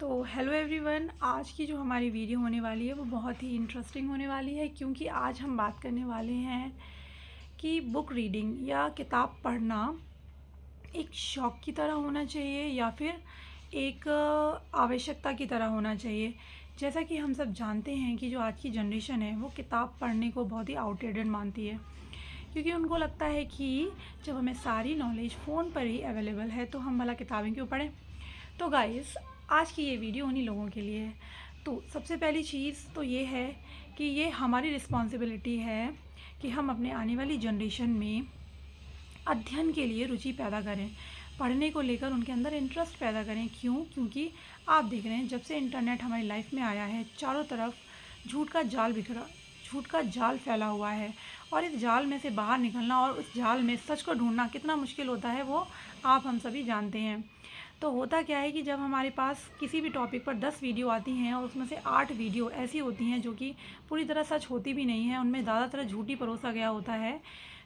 तो hello everyone, आज की जो हमारी वीडियो होने वाली है वो बहुत ही इंटरेस्टिंग होने वाली है, क्योंकि आज हम बात करने वाले हैं कि बुक रीडिंग या किताब पढ़ना एक शौक़ की तरह होना चाहिए या फिर एक आवश्यकता की तरह होना चाहिए। जैसा कि हम सब जानते हैं कि जो आज की जनरेशन है वो किताब पढ़ने को बहुत ही आउटडेटेड मानती है, क्योंकि उनको लगता है कि जब हमें सारी नॉलेज फ़ोन पर ही अवेलेबल है तो हम भला किताबें क्यों पढ़ें। तो गाइस, आज की ये वीडियो उन्हीं लोगों के लिए है। तो सबसे पहली चीज़ तो ये है कि ये हमारी रिस्पॉन्सिबिलिटी है कि हम अपने आने वाली जनरेशन में अध्ययन के लिए रुचि पैदा करें, पढ़ने को लेकर उनके अंदर इंटरेस्ट पैदा करें। क्यों? क्योंकि आप देख रहे हैं, जब से इंटरनेट हमारी लाइफ में आया है, चारों तरफ झूठ का जाल फैला हुआ है, और इस जाल में से बाहर निकलना और उस जाल में सच को ढूंढना कितना मुश्किल होता है वो आप हम सभी जानते हैं। तो होता क्या है कि जब हमारे पास किसी भी टॉपिक पर 10 वीडियो आती हैं और उसमें से 8 वीडियो ऐसी होती हैं जो कि पूरी तरह सच होती भी नहीं है, उनमें ज़्यादातर झूठ ही परोसा गया होता है।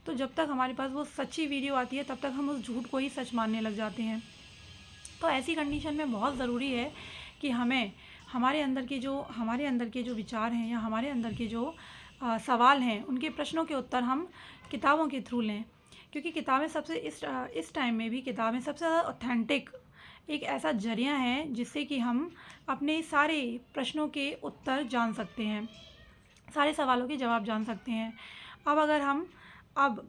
तो जब तक हमारे पास वो सच्ची वीडियो आती है तब तक हम उस झूठ को ही सच मानने लग जाते हैं। तो ऐसी कंडीशन में बहुत ज़रूरी है कि हमें हमारे अंदर के जो विचार हैं या हमारे अंदर के जो सवाल हैं, उनके प्रश्नों के उत्तर हम किताबों के थ्रू लें, क्योंकि किताबें सबसे इस टाइम में भी किताबें सबसे ज़्यादा ऑथेंटिक एक ऐसा ज़रिया है जिससे कि हम अपने सारे प्रश्नों के उत्तर जान सकते हैं, सारे सवालों के जवाब जान सकते हैं। अब अगर हम अब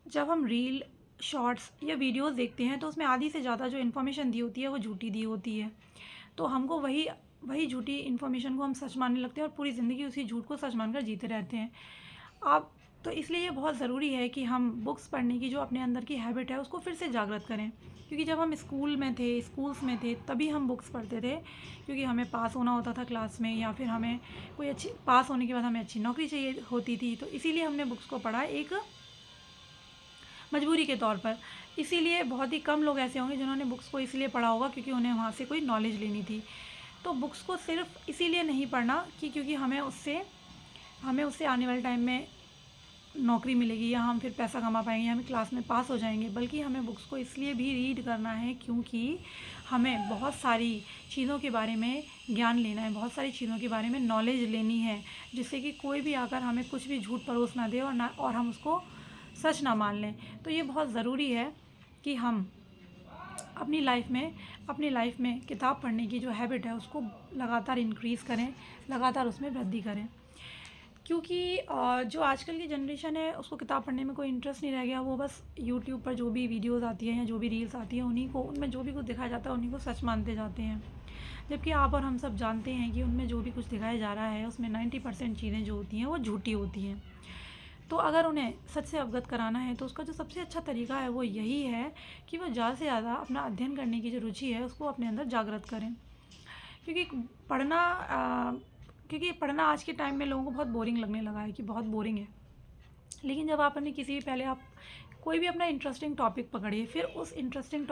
जब हम रील, शॉर्ट्स या वीडियोस देखते हैं तो उसमें आधी से ज़्यादा जो इन्फॉर्मेशन दी होती है वो झूठी दी होती है। तो हमको वही वही झूठी इन्फॉर्मेशन को हम सच मानने लगते हैं और पूरी ज़िंदगी उसी झूठ को सच मानकर जीते रहते हैं। अब तो इसलिए ये बहुत ज़रूरी है कि हम बुक्स पढ़ने की जो अपने अंदर की हैबिट है उसको फिर से जागृत करें, क्योंकि जब हम स्कूल्स में थे तभी हम बुक्स पढ़ते थे, क्योंकि हमें पास होना होता था क्लास में, या फिर हमें कोई अच्छी पास होने के बाद हमें अच्छी नौकरी चाहिए होती थी। तो इसीलिए हमने बुक्स को पढ़ा एक मजबूरी के तौर पर। इसीलिए बहुत ही कम लोग ऐसे होंगे जिन्होंने बुक्स को इसलिए पढ़ा होगा क्योंकि उन्हें वहाँ से कोई नॉलेज लेनी थी। तो बुक्स को सिर्फ इसीलिए नहीं पढ़ना कि क्योंकि हमें उससे आने वाले टाइम में नौकरी मिलेगी या हम फिर पैसा कमा पाएंगे या हम क्लास में पास हो जाएंगे, बल्कि हमें बुक्स को इसलिए भी रीड करना है क्योंकि हमें बहुत सारी चीज़ों के बारे में ज्ञान लेना है, बहुत सारी चीज़ों के बारे में नॉलेज लेनी है, जिससे कि कोई भी आकर हमें कुछ भी झूठ परोस ना दे और हम उसको सच ना मान लें। तो ये बहुत ज़रूरी है कि हम अपनी लाइफ में किताब पढ़ने की जो हैबिट है उसको लगातार इंक्रीज़ करें, लगातार उसमें वृद्धि करें, क्योंकि जो आजकल की जनरेशन है उसको किताब पढ़ने में कोई इंटरेस्ट नहीं रह गया। वो बस यूट्यूब पर जो भी वीडियोस आती हैं या जो भी रील्स आती हैं उनमें जो भी कुछ दिखाया जाता है उन्हीं को सच मानते जाते हैं। जबकि आप और हम सब जानते हैं कि उनमें जो भी कुछ दिखाया जा रहा है उसमें 90% चीज़ें जो होती हैं वो झूठी होती हैं। तो अगर उन्हें सच से अवगत कराना है तो उसका जो सबसे अच्छा तरीका है वो यही है कि वो ज़्यादा से ज़्यादा अपना अध्ययन करने की जो रुचि है उसको अपने अंदर जागृत करें, क्योंकि पढ़ना क्योंकि पढ़ना आज के टाइम में लोगों को बहुत बोरिंग लगने लगा है कि बहुत बोरिंग है। लेकिन जब आप अपने किसी भी पहले आप कोई भी अपना इंटरेस्टिंग टॉपिक पकड़िए, फिर उस इंटरेस्टिंग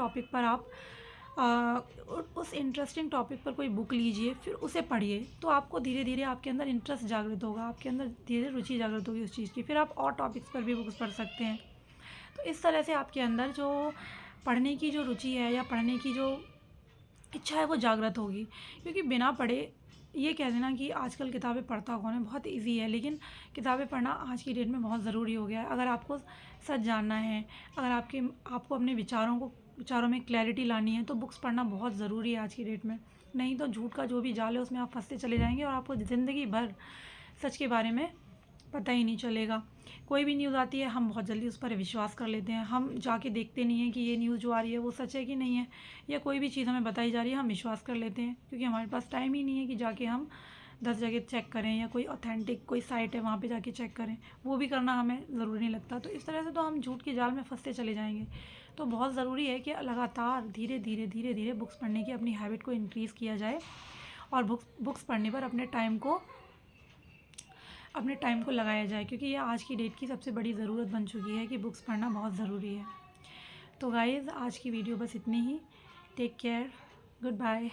टॉपिक पर कोई बुक लीजिए, फिर उसे पढ़िए, तो आपको धीरे धीरे आपके अंदर इंटरेस्ट जागृत होगा, आपके अंदर धीरे रुचि जागृत होगी उस चीज़ की। फिर आप और टॉपिक्स पर भी बुक्स पढ़ सकते हैं। तो इस तरह से आपके अंदर जो पढ़ने की जो रुचि है या पढ़ने की जो इच्छा है वो जागृत होगी, क्योंकि बिना पढ़े ये कह देना कि आजकल किताबें पढ़ता कौन है, बहुत इजी है, लेकिन किताबें पढ़ना आज की डेट में बहुत ज़रूरी हो गया है। अगर आपको सच जानना है, अगर आपको अपने विचारों में क्लैरिटी लानी है तो बुक्स पढ़ना बहुत ज़रूरी है आज की डेट में। नहीं तो झूठ का जो भी जाल है उसमें आप फंसते चले जाएंगे और आपको ज़िंदगी भर सच के बारे में पता ही नहीं चलेगा। कोई भी न्यूज़ आती है हम बहुत जल्दी उस पर विश्वास कर लेते हैं, हम जाके देखते नहीं हैं कि ये न्यूज़ जो आ रही है वो सच है कि नहीं है, या कोई भी चीज़ हमें बताई जा रही है हम विश्वास कर लेते हैं, क्योंकि हमारे पास टाइम ही नहीं है कि जाके हम 10 जगह चेक करें या कोई ऑथेंटिक कोई साइट है वहाँ पे जाके चेक करें, वो भी करना हमें ज़रूरी नहीं लगता। तो इस तरह से तो हम झूठ के जाल में फंसते चले जाएंगे। तो बहुत ज़रूरी है कि लगातार धीरे धीरे बुक्स पढ़ने की अपनी हैबिट को इंक्रीज़ किया जाए, और बुक्स पढ़ने पर अपने टाइम को लगाया जाए, क्योंकि ये आज की डेट की सबसे बड़ी ज़रूरत बन चुकी है कि बुक्स पढ़ना बहुत ज़रूरी है। तो गाइज़, आज की वीडियो बस इतनी ही। Take care, good bye.